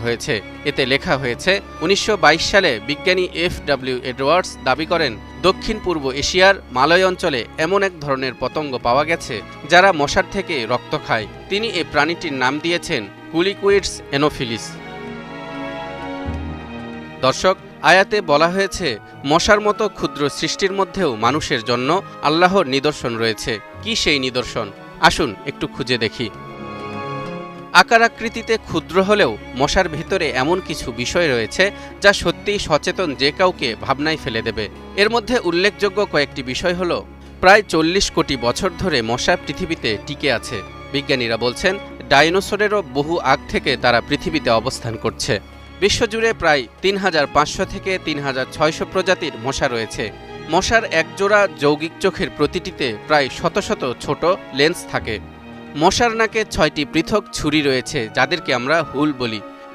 হয়েছে। এতে লেখা হয়েছে ১৯২২ সালে বিজ্ঞানী এফ.ডব্লিউ. এডওয়ার্ডস দাবি করেন দক্ষিণ পূর্ব এশিয়ার মালয় অঞ্চলে এমন এক ধরনের পতঙ্গ পাওয়া গেছে যারা মশার থেকে রক্ত খায়। তিনি এই প্রাণীটির নাম দিয়েছেন কুলিকুইডস এনোফিলিস। দর্শক, আয়াতে বলা হয়েছে মশার মতো ক্ষুদ্র সৃষ্টির মধ্যেও মানুষের জন্য আল্লাহর নিদর্শন রয়েছে। কি সেই নিদর্শন? আসুন একটু খুঁজে দেখি। আকার আকৃতিতে ক্ষুদ্র হলেও মশার ভেতরে এমন কিছু বিষয় রয়েছে যা সত্যিই সচেতন যে কাউকে ভাবনায় ফেলে দেবে। এর মধ্যে উল্লেখযোগ্য কয়েকটি বিষয় হলো, প্রায় ৪০ কোটি বছর ধরে মশা পৃথিবীতে টিকে আছে। বিজ্ঞানীরা বলছেন ডাইনোসরেরও বহু আগ থেকে তারা পৃথিবীতে অবস্থান করছে। বিশ্বজুড়ে প্রায় ৩৫০০ থেকে ৩৬০০ প্রজাতির মশা রয়েছে। মশার একজোড়া যৌগিক চোখের প্রতিটিতে প্রায় শত শত ছোট লেন্স থাকে। মশার নাকে ৬টি পৃথক ছুরি রয়েছে যাদেরকে আমরা হুল বলি।